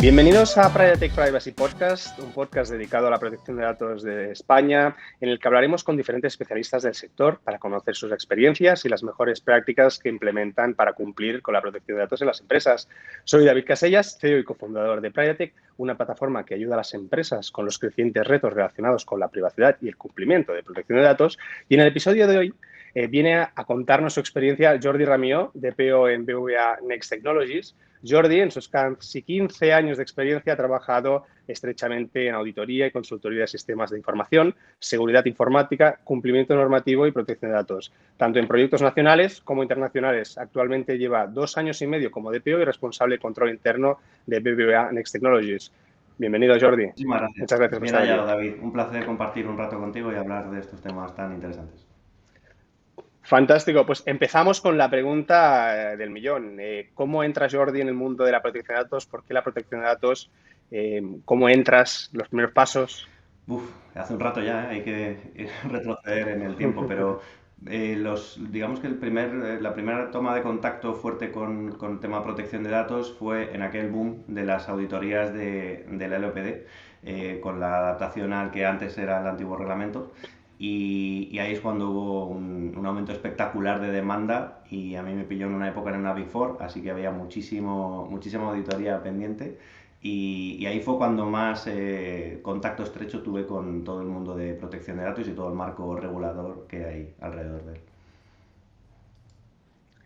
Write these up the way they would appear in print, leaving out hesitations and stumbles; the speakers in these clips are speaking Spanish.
Bienvenidos a Privacy Privacy Podcast, un podcast dedicado a la protección de datos de España, en el que hablaremos con diferentes especialistas del sector para conocer sus experiencias y las mejores prácticas que implementan para cumplir con la protección de datos en las empresas. Soy David Casellas, CEO y cofundador de Privatech, una plataforma que ayuda a las empresas con los crecientes retos relacionados con la privacidad y el cumplimiento de protección de datos. Y en el episodio de hoy viene a contarnos su experiencia Jordi Ramió, DPO en BVA Next Technologies. Jordi, en sus casi 15 años de experiencia, ha trabajado estrechamente en auditoría y consultoría de sistemas de información, seguridad informática, cumplimiento normativo y protección de datos, tanto en proyectos nacionales como internacionales. Actualmente lleva 2 años y medio como DPO y responsable de control interno de BBVA Next Technologies. Bienvenido, Jordi. Muchísimas gracias. Muchas gracias por Bien estar aquí. hallado, David. Un placer compartir un rato contigo y hablar de estos temas tan interesantes. Fantástico. Pues empezamos con la pregunta del millón. ¿Cómo entras, Jordi, en el mundo de la protección de datos? ¿Por qué la protección de datos? ¿Cómo entras? ¿Los primeros pasos? Hace un rato ya, hay que retroceder en el tiempo, pero digamos que la primera toma de contacto fuerte con el tema de protección de datos fue en aquel boom de las auditorías de la LOPD, con la adaptación al que antes era el antiguo reglamento. Y ahí es cuando hubo un aumento espectacular de demanda y a mí me pilló en una época en una Big Four, así que había muchísima auditoría pendiente. Y ahí fue cuando más contacto estrecho tuve con todo el mundo de protección de datos y todo el marco regulador que hay alrededor de él.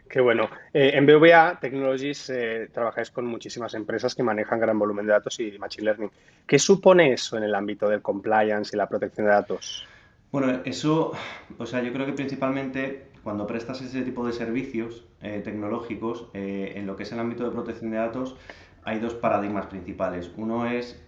Qué bueno. En BVA Technologies trabajáis con muchísimas empresas que manejan gran volumen de datos y Machine Learning. ¿Qué supone eso en el ámbito del compliance y la protección de datos? Bueno, eso, o sea, yo creo que principalmente cuando prestas ese tipo de servicios tecnológicos, en lo que es el ámbito de protección de datos, hay dos paradigmas principales. Uno es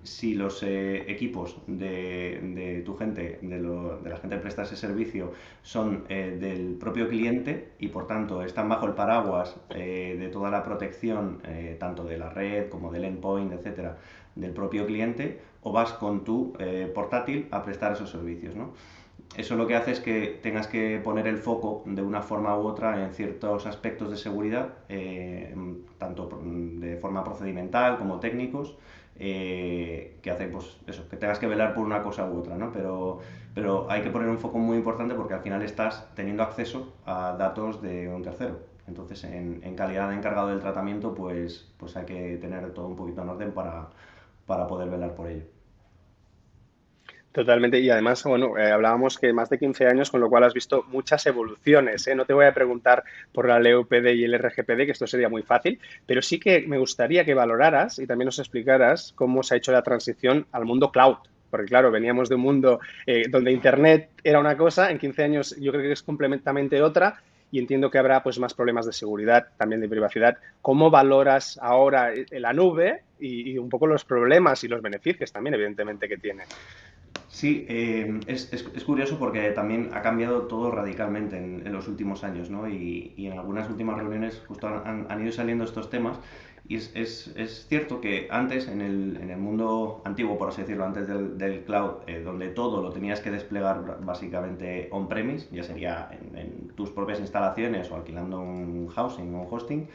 si los equipos de tu gente, de la gente que presta ese servicio, son del propio cliente y por tanto están bajo el paraguas de toda la protección, tanto de la red como del endpoint, etcétera, del propio cliente, o vas con tu portátil a prestar esos servicios, ¿no? Eso lo que hace es que tengas que poner el foco de una forma u otra en ciertos aspectos de seguridad, tanto de forma procedimental como técnicos, que hacen pues eso, que tengas que velar por una cosa u otra, ¿no? Pero hay que poner un foco muy importante porque al final estás teniendo acceso a datos de un tercero. Entonces, en calidad de encargado del tratamiento, pues hay que tener todo un poquito en orden para poder velar por ello. Totalmente. Y además, bueno, hablábamos que más de 15 años, con lo cual has visto muchas evoluciones, ¿eh? No te voy a preguntar por la LEUPD y el RGPD, que esto sería muy fácil, pero sí que me gustaría que valoraras y también nos explicaras cómo se ha hecho la transición al mundo cloud. Porque claro, veníamos de un mundo donde Internet era una cosa, en 15 años yo creo que es completamente otra y entiendo que habrá pues más problemas de seguridad, también de privacidad. ¿Cómo valoras ahora la nube y un poco los problemas y los beneficios también, evidentemente, que tiene? Sí, es curioso porque también ha cambiado todo radicalmente en los últimos años, ¿no? Y en algunas últimas reuniones justo han ido saliendo estos temas. Y es cierto que antes, en el mundo antiguo, por así decirlo, antes del cloud, donde todo lo tenías que desplegar básicamente on-premise, ya sería en tus propias instalaciones o alquilando un housing o un hosting,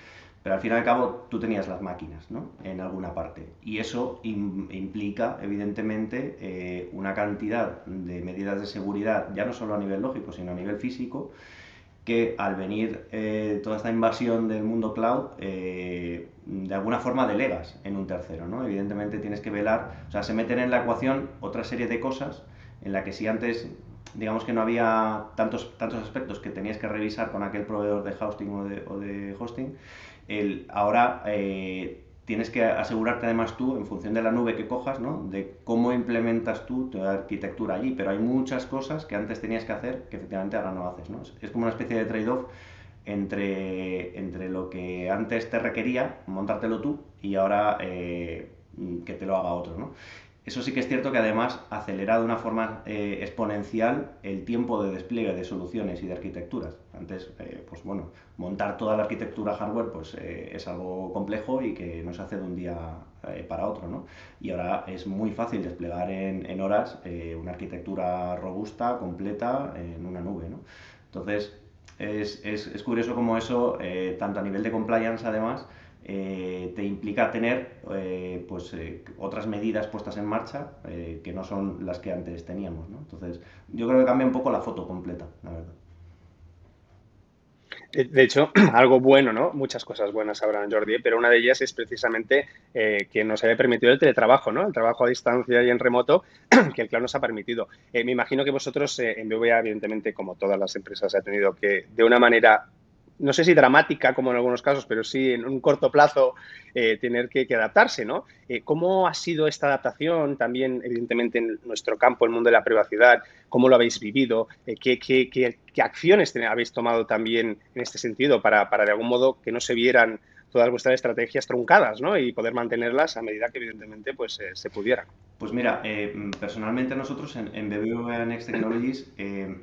pero al fin y al cabo tú tenías las máquinas, ¿no? En alguna parte. Y eso implica, evidentemente, una cantidad de medidas de seguridad, ya no solo a nivel lógico, sino a nivel físico, que al venir toda esta invasión del mundo cloud, de alguna forma delegas en un tercero, ¿no? Evidentemente tienes que velar, o sea, se meten en la ecuación otra serie de cosas en la que si antes digamos que no había tantos aspectos que tenías que revisar con aquel proveedor de hosting o de hosting, ahora tienes que asegurarte además tú, en función de la nube que cojas, ¿no? De cómo implementas tú tu arquitectura allí. Pero hay muchas cosas que antes tenías que hacer que efectivamente ahora no haces, ¿no? Es como una especie de trade-off entre lo que antes te requería montártelo tú y ahora que te lo haga otro, ¿no? Eso sí que es cierto que además acelera de una forma exponencial el tiempo de despliegue de soluciones y de arquitecturas. Antes, pues bueno, montar toda la arquitectura hardware pues, es algo complejo y que no se hace de un día para otro, ¿no? Y ahora es muy fácil desplegar en horas una arquitectura robusta, completa, en una nube, ¿no? Entonces, es curioso como eso, tanto a nivel de compliance además, te implica tener otras medidas puestas en marcha que no son las que antes teníamos, ¿no? Entonces, yo creo que cambia un poco la foto completa, la verdad. De hecho, algo bueno, ¿no? Muchas cosas buenas habrán, Jordi, pero una de ellas es precisamente que nos haya permitido el teletrabajo, ¿no? El trabajo a distancia y en remoto, que el cloud nos ha permitido. Me imagino que vosotros en BVA, evidentemente, como todas las empresas, ha tenido que, de una manera, no sé si dramática como en algunos casos, pero sí en un corto plazo, tener que adaptarse, ¿no? ¿Cómo ha sido esta adaptación también, evidentemente, en nuestro campo, el mundo de la privacidad? ¿Cómo lo habéis vivido? ¿Qué acciones habéis tomado también en este sentido para, de algún modo, que no se vieran todas vuestras estrategias truncadas, ¿no? Y poder mantenerlas a medida que, evidentemente, pues se pudieran? Pues mira, personalmente nosotros en BBVA Next Technologies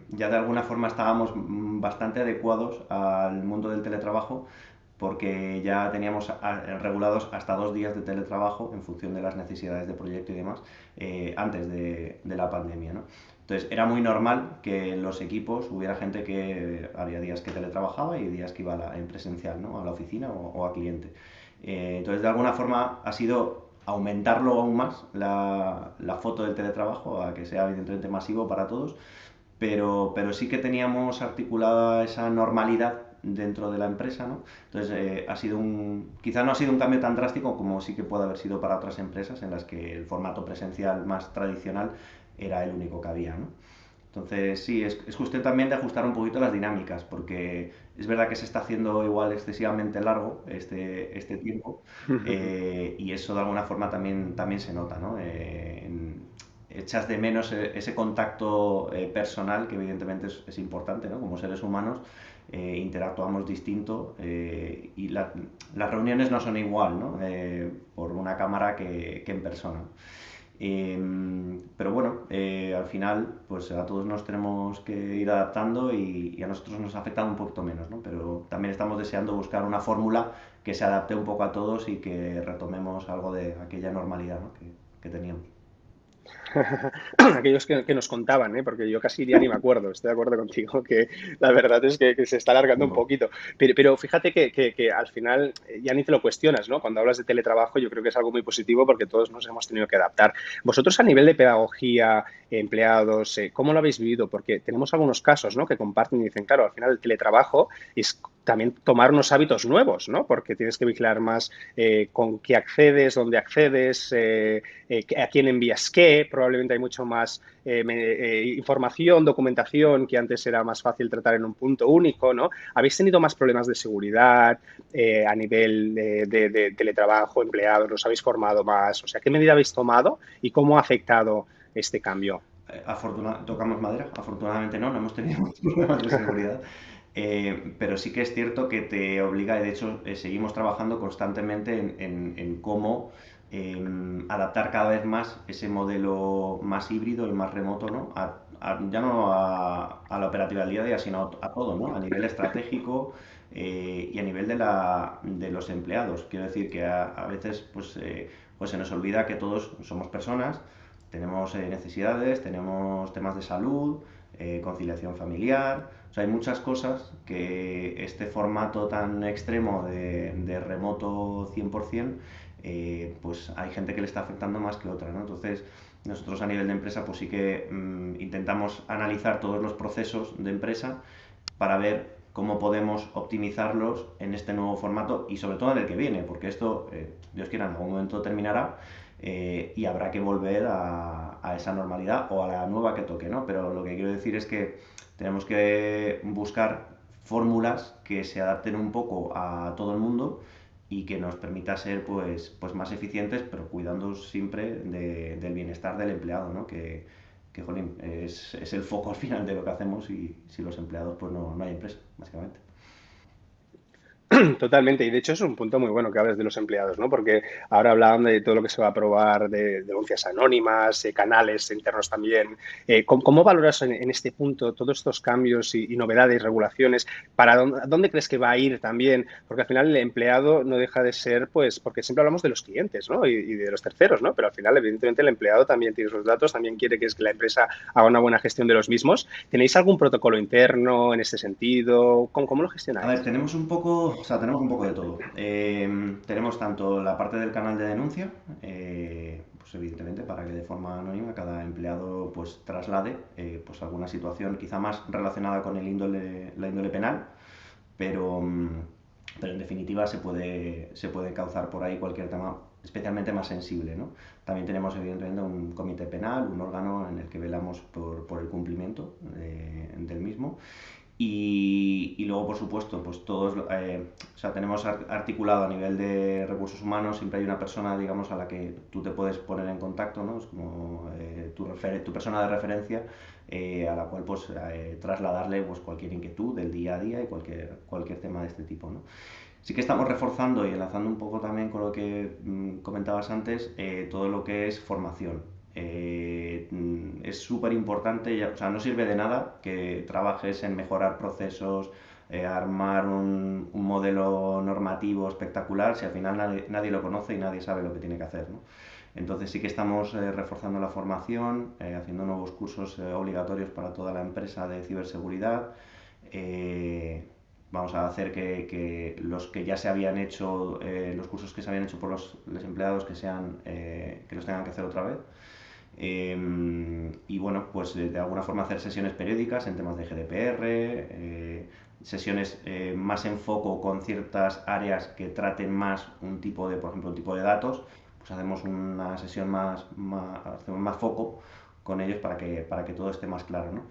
ya de alguna forma estábamos bastante adecuados al mundo del teletrabajo porque ya teníamos regulados hasta 2 días de teletrabajo en función de las necesidades de proyecto y demás antes de la pandemia, ¿no? Entonces era muy normal que en los equipos hubiera gente que había días que teletrabajaba y días que iba en presencial, ¿no? A la oficina o a cliente. Entonces de alguna forma ha sido aumentarlo aún más la foto del teletrabajo a que sea evidentemente masivo para todos, pero sí que teníamos articulada esa normalidad dentro de la empresa, ¿no? Entonces quizá no ha sido un cambio tan drástico como sí que puede haber sido para otras empresas en las que el formato presencial más tradicional era el único que había, ¿no? Entonces, sí, es cuestión también de ajustar un poquito las dinámicas, porque es verdad que se está haciendo igual excesivamente largo este tiempo, y eso de alguna forma también se nota, ¿no? Echas de menos ese contacto personal, que evidentemente es importante, ¿no? Como seres humanos interactuamos distinto y las reuniones no son igual, ¿no? Por una cámara que en persona. Pero bueno, al final, pues a todos nos tenemos que ir adaptando y a nosotros nos ha afectado un poquito menos, ¿no? Pero también estamos deseando buscar una fórmula que se adapte un poco a todos y que retomemos algo de aquella normalidad, ¿no? que teníamos. Aquellos que nos contaban, ¿eh? Porque yo casi ya ni me acuerdo, estoy de acuerdo contigo que la verdad es que se está alargando Un un poco. poquito. Pero fíjate que al final ya ni te lo cuestionas, ¿no? Cuando hablas de teletrabajo yo creo que es algo muy positivo porque todos nos hemos tenido que adaptar. Vosotros a nivel de pedagogía, empleados, ¿cómo lo habéis vivido? Porque tenemos algunos casos, ¿no? Que comparten y dicen, claro, al final el teletrabajo es también tomar unos hábitos nuevos, ¿no? Porque tienes que vigilar más con qué accedes, dónde accedes, a quién envías qué. Probablemente hay mucho más información, documentación, que antes era más fácil tratar en un punto único, ¿no? ¿Habéis tenido más problemas de seguridad a nivel de teletrabajo, empleados? ¿Los habéis formado más? O sea, ¿qué medida habéis tomado y cómo ha afectado este cambio? Tocamos madera, afortunadamente no hemos tenido muchos problemas de seguridad. Pero sí que es cierto que te obliga, y de hecho seguimos trabajando constantemente en cómo adaptar cada vez más ese modelo más híbrido y más remoto, ¿no? Ya no a la operatividad del día a día, sino a todo, ¿no? A nivel estratégico y a nivel de los empleados. Quiero decir que a veces pues se nos olvida que todos somos personas, tenemos necesidades, tenemos temas de salud, conciliación familiar. O sea, hay muchas cosas que este formato tan extremo de remoto 100%, pues hay gente que le está afectando más que otra, ¿no? Entonces, nosotros a nivel de empresa, pues sí que intentamos analizar todos los procesos de empresa para ver cómo podemos optimizarlos en este nuevo formato y sobre todo en el que viene, porque esto, Dios quiera, en algún momento terminará y habrá que volver a esa normalidad o a la nueva que toque, ¿no? Pero lo que quiero decir es que tenemos que buscar fórmulas que se adapten un poco a todo el mundo y que nos permita ser pues más eficientes, pero cuidando siempre del bienestar del empleado, ¿no? Que jolín, es el foco al final de lo que hacemos y si los empleados pues no hay empresa, básicamente. Totalmente, y de hecho es un punto muy bueno que hables de los empleados, ¿no? Porque ahora hablaban de todo lo que se va a aprobar, de denuncias anónimas, canales internos también. ¿Cómo valoras en este punto todos estos cambios y novedades, regulaciones? ¿Para dónde crees que va a ir también? Porque al final el empleado no deja de ser, pues, porque siempre hablamos de los clientes, ¿no? Y de los terceros, ¿no? Pero al final, evidentemente, el empleado también tiene sus datos, también quiere que la empresa haga una buena gestión de los mismos. ¿Tenéis algún protocolo interno en este sentido? ¿Cómo lo A ver, gestionáis? tenemos un poco o sea, tenemos un poco de todo. Tenemos tanto la parte del canal de denuncia, pues evidentemente para que de forma anónima cada empleado pues traslade pues alguna situación quizá más relacionada con la índole penal, pero, pero en definitiva se puede encauzar por ahí cualquier tema especialmente más sensible, ¿no? También tenemos evidentemente un comité penal, un órgano en el que velamos por el cumplimiento del mismo. Y luego, por supuesto, pues todos, o sea, tenemos articulado a nivel de recursos humanos, siempre hay una persona, digamos, a la que tú te puedes poner en contacto, ¿no? Es como tu persona de referencia, a la cual pues trasladarle pues cualquier inquietud del día a día y cualquier tema de este tipo, ¿no? Sí que estamos reforzando y enlazando un poco también con lo que comentabas antes, todo lo que es formación. Es súper importante, o sea, no sirve de nada que trabajes en mejorar procesos, armar un modelo normativo espectacular si al final nadie lo conoce y nadie sabe lo que tiene que hacer, ¿no? Entonces sí que estamos reforzando la formación, haciendo nuevos cursos obligatorios para toda la empresa de ciberseguridad. Vamos a hacer que los que ya se habían hecho, los cursos que se habían hecho por los empleados que los tengan que hacer otra vez. Y bueno, pues de alguna forma hacer sesiones periódicas en temas de GDPR, sesiones más en foco con ciertas áreas que traten más por ejemplo, un tipo de datos, pues hacemos una sesión hacemos más foco con ellos para que todo esté más claro, ¿no?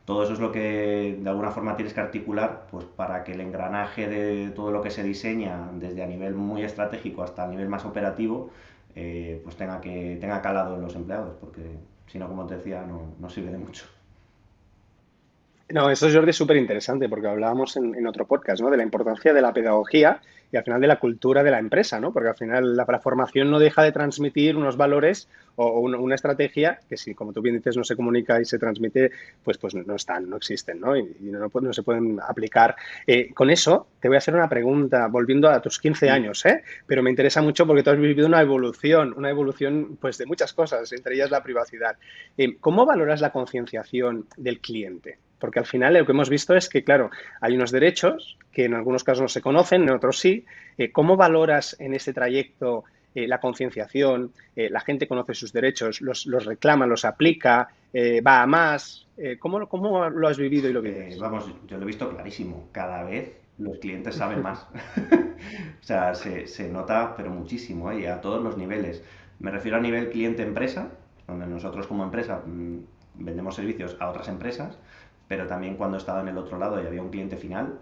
Todo eso es lo que de alguna forma tienes que articular pues para que el engranaje de todo lo que se diseña, desde a nivel muy estratégico hasta a nivel más operativo, pues tenga calado en los empleados, porque si no, como te decía, no sirve de mucho. No, eso, Jordi, es súper interesante porque hablábamos en otro podcast, ¿no? De la importancia de la pedagogía y al final de la cultura de la empresa, ¿no? Porque al final la formación no deja de transmitir unos valores o una estrategia que si, como tú bien dices, no se comunica y se transmite, pues no están, no existen, ¿no? Y no se pueden aplicar. Con eso te voy a hacer una pregunta, volviendo a tus 15 Sí. años, ¿eh? Pero me interesa mucho porque tú has vivido una evolución pues de muchas cosas, entre ellas la privacidad. ¿Cómo valoras la concienciación del cliente? Porque al final lo que hemos visto es que, claro, hay unos derechos que en algunos casos no se conocen, en otros sí. ¿Cómo valoras en este trayecto la concienciación? La gente conoce sus derechos, los reclama, los aplica, va a más. ¿Cómo lo has vivido y lo vives? Vamos, yo lo he visto clarísimo. Cada vez los clientes saben más. O sea, se nota, pero muchísimo, y a todos los niveles. Me refiero a nivel cliente-empresa, donde nosotros como empresa vendemos servicios a otras empresas, pero también cuando estaba en el otro lado y había un cliente final,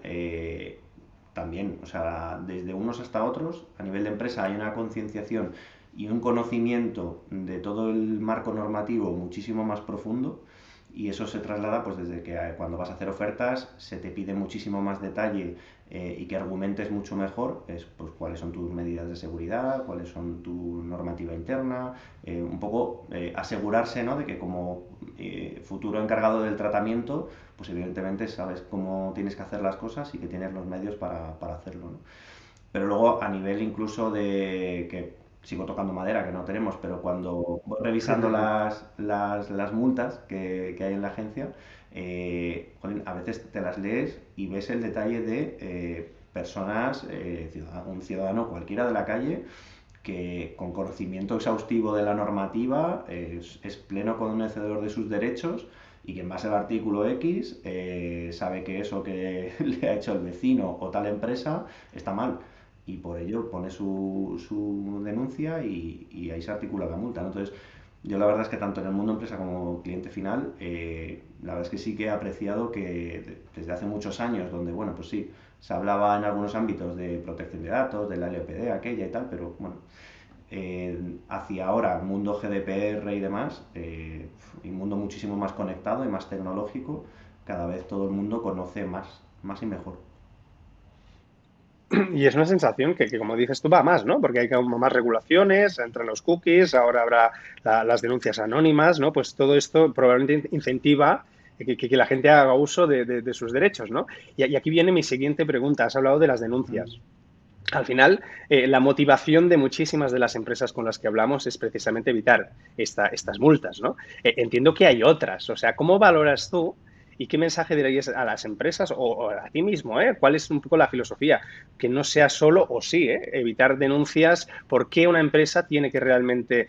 también, o sea, desde unos hasta otros, a nivel de empresa hay una concienciación y un conocimiento de todo el marco normativo muchísimo más profundo, y eso se traslada pues desde que cuando vas a hacer ofertas se te pide muchísimo más detalle y que argumentes mucho mejor pues cuáles son tus medidas de seguridad, cuáles son tu normativa interna, un poco asegurarse, ¿no? De que como futuro encargado del tratamiento, pues evidentemente sabes cómo tienes que hacer las cosas y que tienes los medios para hacerlo, ¿no? Pero luego a nivel incluso de que sigo tocando madera, que no tenemos, pero cuando voy revisando las multas que hay en la agencia, jolín, a veces te las lees y ves el detalle de personas, un ciudadano cualquiera de la calle, que con conocimiento exhaustivo de la normativa es pleno conocedor de sus derechos y que en base al artículo X sabe que eso que le ha hecho el vecino o tal empresa está mal, y por ello pone su denuncia y ahí se articula la multa, ¿no? Entonces, yo la verdad es que tanto en el mundo empresa como cliente final, la verdad es que sí que he apreciado que desde hace muchos años, donde, bueno, pues sí, se hablaba en algunos ámbitos de protección de datos, de la LOPD, aquella y tal, pero bueno, hacia ahora, mundo GDPR y demás, un mundo muchísimo más conectado y más tecnológico, cada vez todo el mundo conoce más y mejor. Y es una sensación que, como dices tú, va más, ¿no? Porque hay como más regulaciones, entran los cookies, ahora habrá las denuncias anónimas, ¿no? Pues todo esto probablemente incentiva que la gente haga uso de sus derechos, ¿no? Y aquí viene mi siguiente pregunta. Has hablado de las Mm. denuncias. Al final, la motivación de muchísimas de las empresas con las que hablamos es precisamente evitar estas multas, ¿no? Entiendo que hay otras. O sea, ¿cómo valoras tú ¿Y qué mensaje dirías a las empresas o a ti mismo? ¿Cuál es un poco la filosofía? Que no sea solo o sí, evitar denuncias. ¿Por qué una empresa tiene que realmente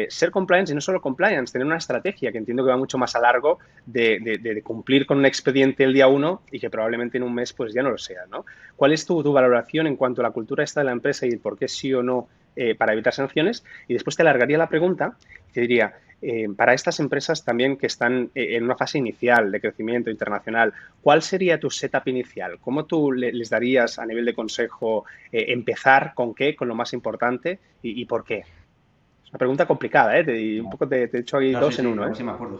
ser compliance y no solo compliance, tener una estrategia que entiendo que va mucho más a largo de cumplir con un expediente el día uno y que probablemente en un mes pues ya no lo sea, ¿no? ¿Cuál es tu valoración en cuanto a la cultura esta de la empresa y el por qué sí o no para evitar sanciones? Y después te alargaría la pregunta y te diría, para estas empresas también que están en una fase inicial de crecimiento internacional, ¿cuál sería tu setup inicial? ¿Cómo tú les darías a nivel de consejo empezar con qué, con lo más importante y por qué? Es una pregunta complicada, ¿eh? Y un poco te he hecho ahí No, sí, dos en sí, a uno, ver ¿eh? si me acuerdo.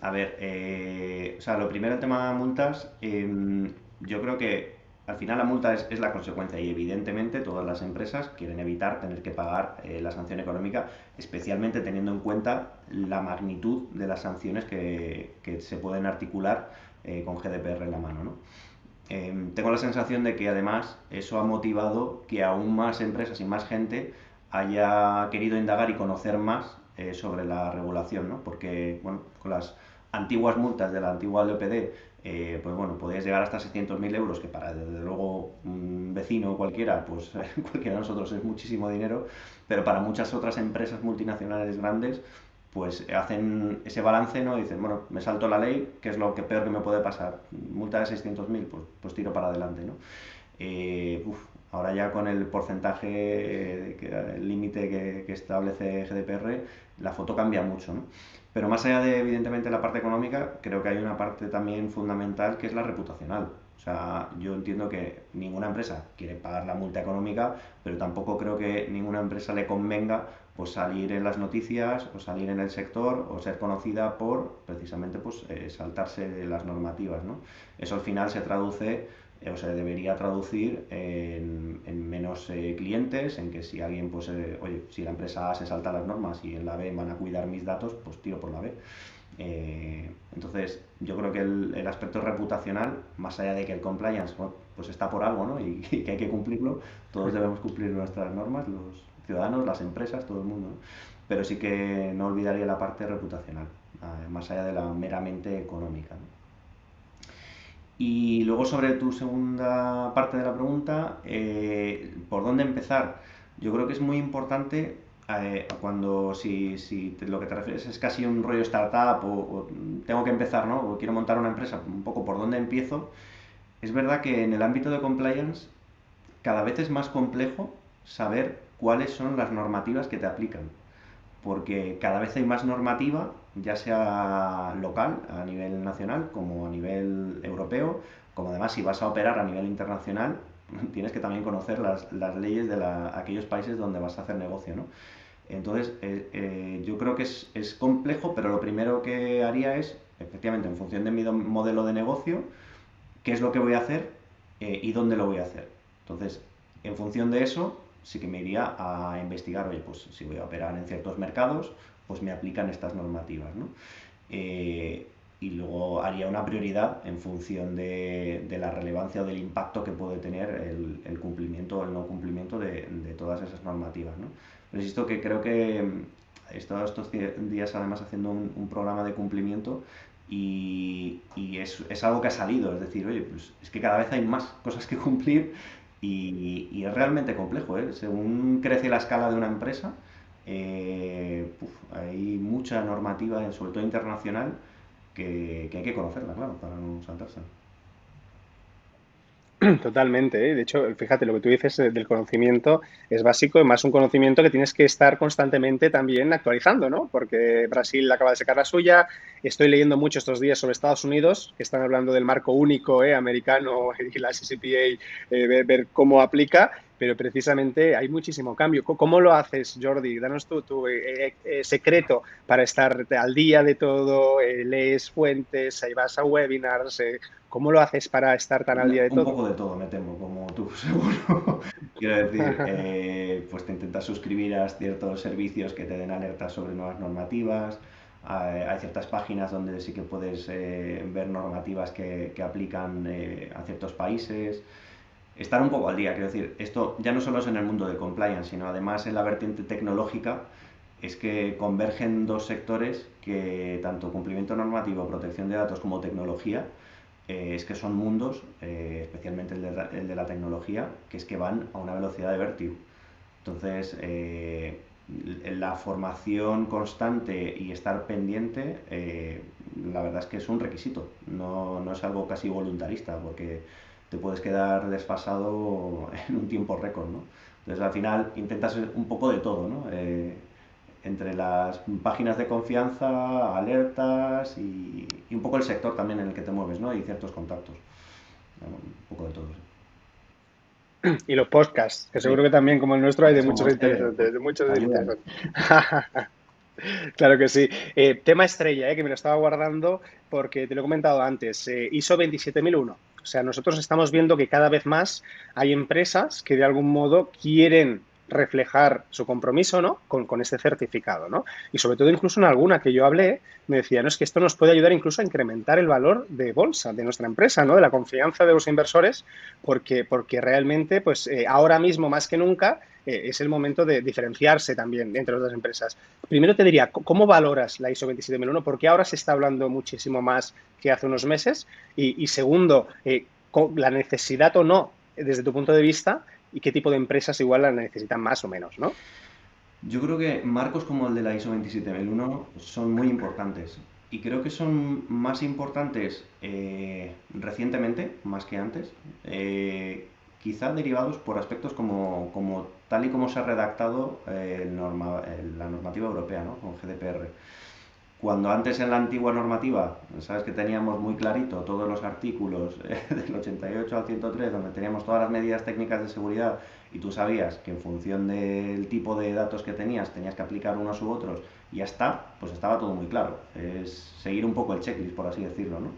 A ver, o sea, lo primero, el tema de multas, yo creo que al final la multa es la consecuencia y evidentemente todas las empresas quieren evitar tener que pagar la sanción económica, especialmente teniendo en cuenta la magnitud de las sanciones que se pueden articular con GDPR en la mano, ¿no? Tengo la sensación de que además eso ha motivado que aún más empresas y más gente haya querido indagar y conocer más sobre la regulación, ¿no? Porque, bueno, con las antiguas multas de la antigua LOPD, pues bueno, podías llegar hasta 600.000 euros, que para desde luego un vecino cualquiera, pues cualquiera de nosotros es muchísimo dinero, pero para muchas otras empresas multinacionales grandes, pues hacen ese balance, ¿no? Y dicen, bueno, me salto la ley, ¿qué es lo que peor que me puede pasar? Multa de 600.000, pues tiro para adelante, ¿no? Ahora ya con el porcentaje, el límite que establece GDPR, la foto cambia mucho, ¿no? Pero más allá de, evidentemente, la parte económica, creo que hay una parte también fundamental que es la reputacional. O sea, yo entiendo que ninguna empresa quiere pagar la multa económica, pero tampoco creo que ninguna empresa le convenga pues salir en las noticias o salir en el sector o ser conocida por precisamente pues saltarse las normativas, ¿no? Eso al final se traduce o se debería traducir en menos clientes, en que si alguien, pues, oye, si la empresa A se salta las normas y en la B van a cuidar mis datos, pues tiro por la B. Entonces, yo creo que el aspecto reputacional, más allá de que el compliance, bueno, pues está por algo, ¿no? Y que hay que cumplirlo, todos debemos cumplir nuestras normas, los ciudadanos, las empresas, todo el mundo, ¿no? Pero sí que no olvidaría la parte reputacional, más allá de la meramente económica, ¿no? Y luego sobre tu segunda parte de la pregunta, ¿por dónde empezar? Yo creo que es muy importante cuando si lo que te refieres es casi un rollo startup o tengo que empezar, ¿no? O quiero montar una empresa, un poco por dónde empiezo. Es verdad que en el ámbito de compliance cada vez es más complejo saber cuáles son las normativas que te aplican porque cada vez hay más normativa, ya sea local, a nivel nacional, como a nivel europeo, como además si vas a operar a nivel internacional, tienes que también conocer las leyes de aquellos países donde vas a hacer negocio, ¿no? Entonces, yo creo que es complejo, pero lo primero que haría es, efectivamente, en función de mi modelo de negocio, qué es lo que voy a hacer y dónde lo voy a hacer. Entonces, en función de eso, sí que me iría a investigar, oye, pues si voy a operar en ciertos mercados, pues me aplican estas normativas, ¿no? Y luego haría una prioridad en función de la relevancia o del impacto que puede tener el cumplimiento o el no cumplimiento de todas esas normativas, ¿no? Pero insisto que creo que he estado estos días además haciendo un programa de cumplimiento y es algo que ha salido, es decir, oye, pues es que cada vez hay más cosas que cumplir y es realmente complejo, ¿eh? Según crece la escala de una empresa, hay mucha normativa, sobre todo internacional, que hay que conocerla, claro, para no saltarse. Totalmente, ¿eh? De hecho, fíjate, lo que tú dices del conocimiento es básico, y más un conocimiento que tienes que estar constantemente también actualizando, ¿no? Porque Brasil acaba de sacar la suya, estoy leyendo mucho estos días sobre Estados Unidos, que están hablando del marco único americano y la CCPA, ver cómo aplica, pero precisamente hay muchísimo cambio. ¿Cómo lo haces, Jordi? Danos tu secreto para estar al día de todo, lees fuentes, ahí vas a webinars, ¿cómo lo haces para estar tan al día de Un todo? poco de todo me temo, como tú, seguro. Quiero decir, pues te intentas suscribir a ciertos servicios que te den alertas sobre nuevas normativas. Hay ciertas páginas donde sí que puedes ver normativas que aplican a ciertos países. Estar un poco al día, quiero decir, esto ya no solo es en el mundo de compliance, sino además en la vertiente tecnológica. es que convergen dos sectores que tanto cumplimiento normativo, protección de datos como tecnología, es que son mundos, especialmente el de la tecnología, que es que van a una velocidad de vértigo. Entonces, la formación constante y estar pendiente, la verdad es que es un requisito, no es algo casi voluntarista, porque te puedes quedar desfasado en un tiempo récord, ¿no? Entonces, al final, intentas un poco de todo, ¿no? Entre las páginas de confianza, alertas y un poco el sector también en el que te mueves, ¿no? Y ciertos contactos. Un poco de todo. Y los podcasts, que Sí, seguro que también, como el nuestro, hay de muchos somos, interesantes, pues, de muchos ayudan. interesantes. Claro que sí. Tema estrella, que me lo estaba guardando porque te lo he comentado antes, ISO 27001. O sea, nosotros estamos viendo que cada vez más hay empresas que de algún modo quieren reflejar su compromiso, ¿no? Con este certificado, ¿no? Y sobre todo incluso en alguna que yo hablé, me decía, no, es que esto nos puede ayudar incluso a incrementar el valor de bolsa de nuestra empresa, ¿no? De la confianza de los inversores, porque realmente, pues ahora mismo más que nunca, es el momento de diferenciarse también entre otras empresas. Primero te diría, ¿cómo valoras la ISO 27001? Porque ahora se está hablando muchísimo más que hace unos meses. Y segundo, la necesidad o no, desde tu punto de vista, y qué tipo de empresas igual la necesitan más o menos, ¿no? Yo creo que marcos como el de la ISO 27001 son muy importantes y creo que son más importantes recientemente, más que antes, quizá derivados por aspectos como tal y como se ha redactado la normativa europea, ¿no? Con GDPR. Cuando antes en la antigua normativa, sabes que teníamos muy clarito todos los artículos del 88 al 103, donde teníamos todas las medidas técnicas de seguridad y tú sabías que en función del tipo de datos que tenías que aplicar unos u otros y ya está, pues estaba todo muy claro. Es seguir un poco el checklist, por así decirlo, ¿no?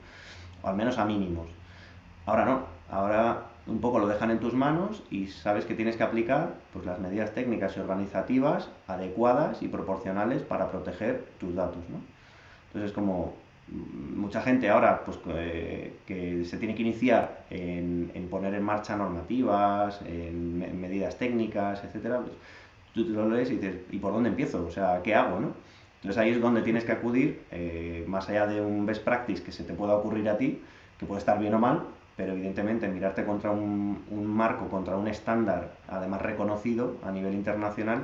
O al menos a mínimos. Ahora no, ahora un poco lo dejan en tus manos y sabes que tienes que aplicar pues, las medidas técnicas y organizativas adecuadas y proporcionales para proteger tus datos, ¿no? Entonces es como mucha gente ahora pues, que se tiene que iniciar en poner en marcha normativas, en medidas técnicas, etcétera, pues, tú te lo lees y dices, ¿y por dónde empiezo? O sea, ¿qué hago? ¿No? Entonces ahí es donde tienes que acudir, más allá de un best practice que se te pueda ocurrir a ti, que puede estar bien o mal, pero evidentemente mirarte contra un marco, contra un estándar, además reconocido a nivel internacional,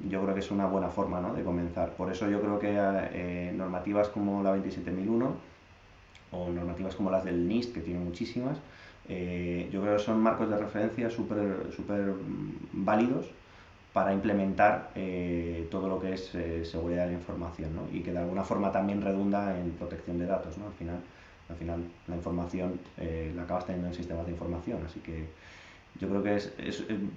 yo creo que es una buena forma, ¿no?, de comenzar. Por eso yo creo que normativas como la 27001 o normativas como las del NIST, que tienen muchísimas, yo creo que son marcos de referencia súper super válidos para implementar todo lo que es seguridad de la información, ¿no? Y que de alguna forma también redunda en protección de datos, ¿no? Al final la información la acabas teniendo en sistemas de información, así que yo creo que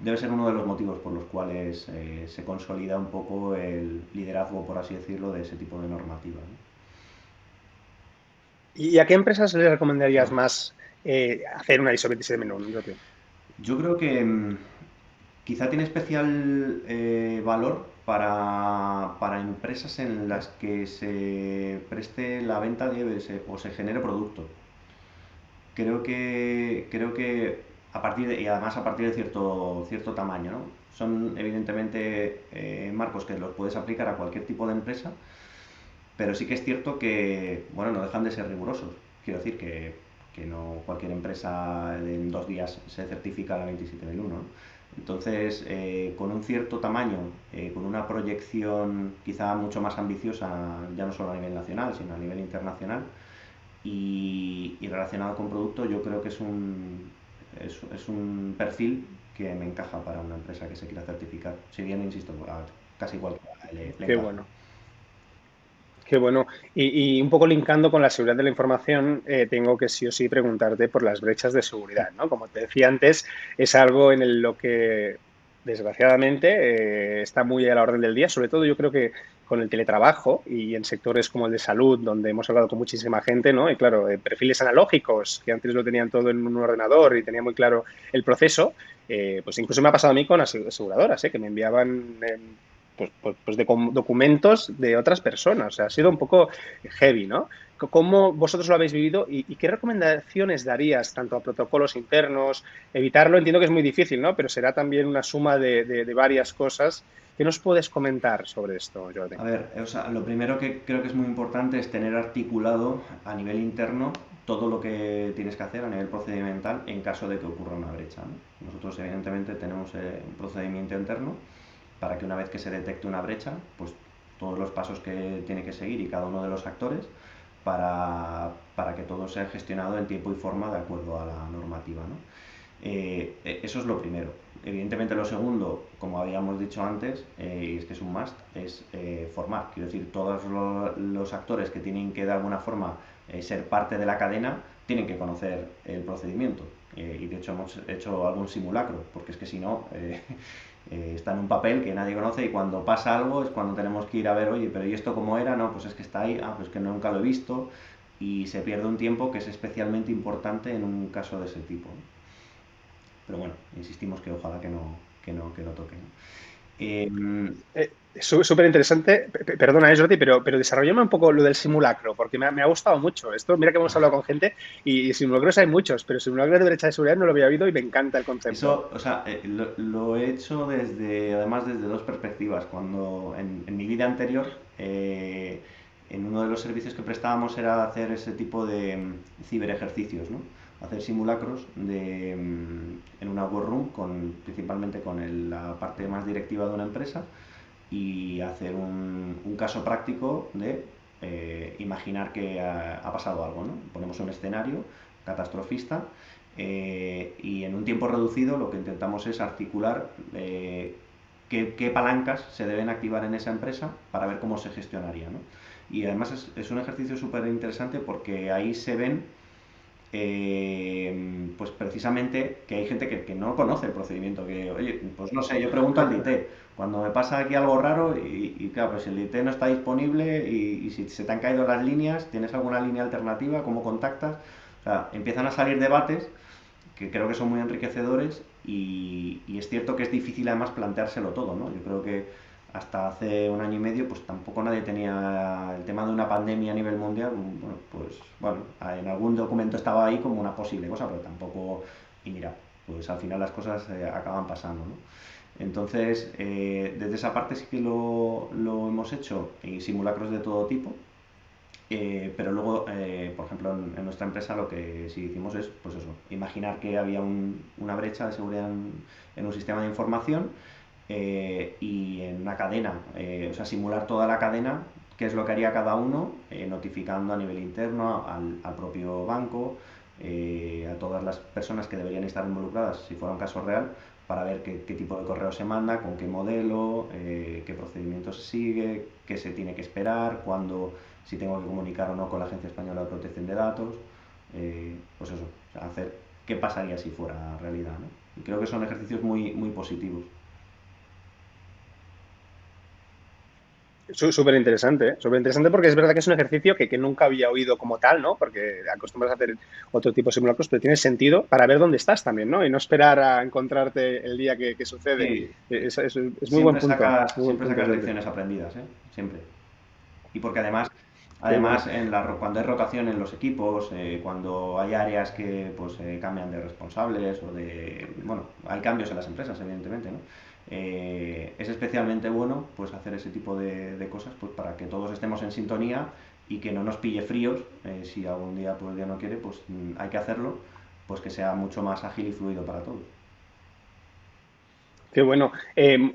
debe ser uno de los motivos por los cuales se consolida un poco el liderazgo, por así decirlo, de ese tipo de normativa, ¿no? ¿Y a qué empresas le recomendarías más hacer una ISO 27001? Yo creo que quizá tiene especial valor para empresas en las que se preste la venta o se genere producto. Creo que y además a partir de cierto tamaño, ¿no? Son evidentemente marcos que los puedes aplicar a cualquier tipo de empresa, pero sí que es cierto que, bueno, no dejan de ser rigurosos. Quiero decir que no cualquier empresa en 2 días se certifica la 27001, ¿no? Entonces, con un cierto tamaño, con una proyección quizá mucho más ambiciosa, ya no solo a nivel nacional, sino a nivel internacional, y relacionado con producto, yo creo que es un perfil que me encaja para una empresa que se quiera certificar. Si bien, insisto, a casi cualquiera le Qué encaja. bueno. Qué bueno. Y un poco linkando con la seguridad de la información, tengo que sí o sí preguntarte por las brechas de seguridad, ¿no? Como te decía antes, es algo en lo que desgraciadamente está muy a la orden del día, sobre todo yo creo que con el teletrabajo y en sectores como el de salud, donde hemos hablado con muchísima gente, ¿no? Y claro, perfiles analógicos, que antes lo tenían todo en un ordenador y tenía muy claro el proceso, pues incluso me ha pasado a mí con aseguradoras, que me enviaban pues de documentos de otras personas. O sea, ha sido un poco heavy, ¿no? ¿Cómo vosotros lo habéis vivido y qué recomendaciones darías tanto a protocolos internos? Evitarlo entiendo que es muy difícil, ¿no? Pero será también una suma de varias cosas ¿Qué nos puedes comentar sobre esto, Jordi? A ver, o sea, lo primero que creo que es muy importante es tener articulado a nivel interno todo lo que tienes que hacer a nivel procedimental en caso de que ocurra una brecha, ¿no? Nosotros evidentemente tenemos un procedimiento interno para que una vez que se detecte una brecha, pues todos los pasos que tiene que seguir y cada uno de los actores para que todo sea gestionado en tiempo y forma de acuerdo a la normativa, ¿no? Eso es lo primero. Evidentemente lo segundo, como habíamos dicho antes, y es que es un must, es formar. Quiero decir, todos los actores que tienen que de alguna forma ser parte de la cadena tienen que conocer el procedimiento. Y de hecho hemos hecho algún simulacro, porque es que si no, está en un papel que nadie conoce y cuando pasa algo es cuando tenemos que ir a ver, oye, pero ¿y esto cómo era? No, pues es que está ahí, pues que nunca lo he visto y se pierde un tiempo que es especialmente importante en un caso de ese tipo, ¿no? Pero bueno, insistimos que ojalá que no toque, ¿no? Súper interesante. Perdona, Jordi, pero desarrollame un poco lo del simulacro, porque me ha gustado mucho. Esto, mira que hemos hablado con gente y simulacros hay muchos, pero simulacros de brecha de seguridad no lo había oído y me encanta el concepto. Eso, o sea, lo he hecho además desde dos perspectivas. Cuando en mi vida anterior, en uno de los servicios que prestábamos era hacer ese tipo de ciberejercicios, ¿no? Hacer simulacros en una war room, principalmente con la parte más directiva de una empresa y hacer un caso práctico de imaginar que ha pasado algo, ¿no? Ponemos un escenario catastrofista y en un tiempo reducido lo que intentamos es articular qué palancas se deben activar en esa empresa para ver cómo se gestionaría, ¿no? Y además es un ejercicio súper interesante porque ahí se ven pues precisamente que hay gente que no conoce el procedimiento, que, oye, pues no sé, yo pregunto al DIT, cuando me pasa aquí algo raro y claro, pues el DIT no está disponible y si se te han caído las líneas, ¿tienes alguna línea alternativa? ¿Cómo contactas? O sea, empiezan a salir debates que creo que son muy enriquecedores y es cierto que es difícil además planteárselo todo, ¿no? Yo creo que hasta hace un año y medio pues tampoco nadie tenía el tema de una pandemia a nivel mundial, bueno, pues bueno, en algún documento estaba ahí como una posible cosa, pero tampoco, y mira, pues al final las cosas acaban pasando, ¿no? Entonces, desde esa parte sí que lo hemos hecho, y simulacros de todo tipo, pero luego, por ejemplo, en nuestra empresa lo que sí hicimos es, pues eso, imaginar que había una brecha de seguridad en un sistema de información y en una cadena, o sea, simular toda la cadena, qué es lo que haría cada uno, notificando a nivel interno al propio banco, a todas las personas que deberían estar involucradas, si fuera un caso real, para ver qué tipo de correo se manda, con qué modelo, qué procedimiento se sigue, qué se tiene que esperar, cuándo, si tengo que comunicar o no con la Agencia Española de Protección de Datos, pues eso, o sea, hacer qué pasaría si fuera realidad, ¿no? Y creo que son ejercicios muy, muy positivos. Súper interesante, ¿eh? Súper interesante porque es verdad que es un ejercicio que nunca había oído como tal, ¿no? Porque acostumbras a hacer otro tipo de simulacros, pero tiene sentido para ver dónde estás también, ¿no? Y no esperar a encontrarte el día que sucede. Sí, Es muy buen siempre punto, sacas, muy buen siempre punto, sacas Jordi. lecciones aprendidas, ¿eh? Siempre. Y porque además, Qué bueno. además cuando hay rotación en los equipos, cuando hay áreas que pues cambian de responsables o bueno, hay cambios en las empresas, evidentemente, ¿no? Es especialmente bueno pues hacer ese tipo de cosas pues para que todos estemos en sintonía y que no nos pille fríos. Si algún día pues Dios no quiere, pues hay que hacerlo, pues que sea mucho más ágil y fluido para todos. Qué bueno.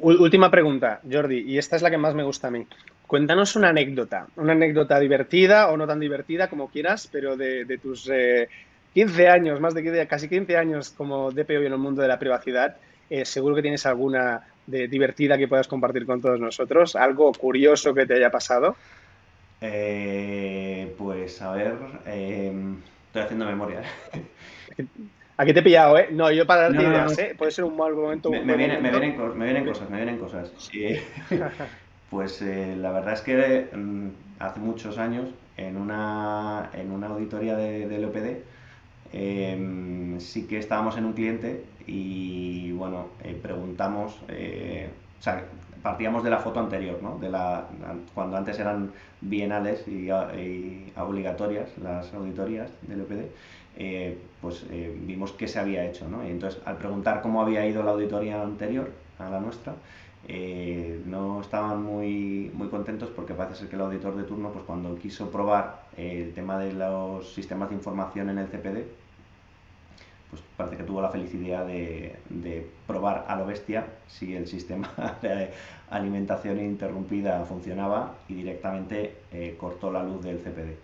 Última pregunta, Jordi, y esta es la que más me gusta a mí. Cuéntanos una anécdota divertida o no tan divertida como quieras, pero de tus 15 años, más de 15, casi 15 años como DPO en el mundo de la privacidad, seguro que tienes alguna divertida que puedas compartir con todos nosotros, algo curioso que te haya pasado. Pues a ver, estoy haciendo memoria. Aquí te he pillado, ¿eh? No, yo para No, darte no, no, ideas, ¿eh? Puede ser un mal momento o me, un me buen viene- me momento. vienen, me vienen Pe- cosas, me vienen cosas. Sí. Pues la verdad es que hace muchos años, en una auditoría del OPD, sí que estábamos en un cliente y bueno, preguntamos, o sea, partíamos de la foto anterior, ¿no? Cuando antes eran bienales y obligatorias las auditorías del OPD, pues vimos qué se había hecho, ¿no? Y entonces, al preguntar cómo había ido la auditoría anterior a la nuestra, no estaban muy contentos porque parece ser que el auditor de turno, pues cuando quiso probar el tema de los sistemas de información en el CPD, pues parece que tuvo la felicidad de probar a lo bestia si el sistema de alimentación ininterrumpida funcionaba y directamente cortó la luz del CPD.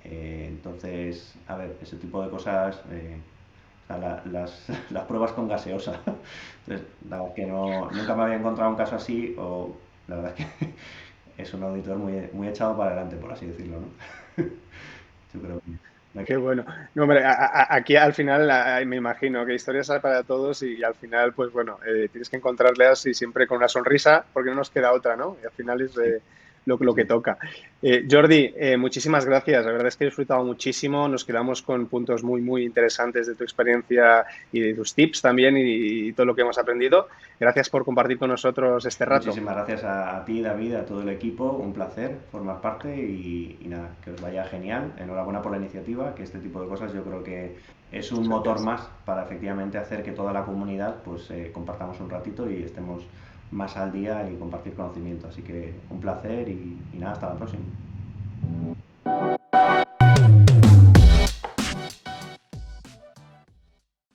Entonces, a ver, ese tipo de cosas, o sea, las pruebas con gaseosa. Entonces, la verdad es que no, nunca me había encontrado un caso así, o la verdad es que es un auditor muy echado para adelante, por así decirlo, ¿no? Yo creo que no hay Qué que... bueno. No, hombre, aquí al final me imagino que historias hay para todos y, al final, pues bueno, tienes que encontrarlas y siempre con una sonrisa porque no nos queda otra, ¿no? Y al final es Sí, lo que sí. toca. Jordi, muchísimas gracias. La verdad es que he disfrutado muchísimo. Nos quedamos con puntos muy interesantes de tu experiencia y de tus tips también y todo lo que hemos aprendido. Gracias por compartir con nosotros este rato. Muchísimas gracias a ti, David, a todo el equipo. Un placer formar parte y nada, que os vaya genial. Enhorabuena por la iniciativa, que este tipo de cosas yo creo que es un Muchas motor gracias. más para efectivamente hacer que toda la comunidad pues compartamos un ratito y estemos más al día y compartir conocimiento. Así que un placer y nada, hasta la próxima.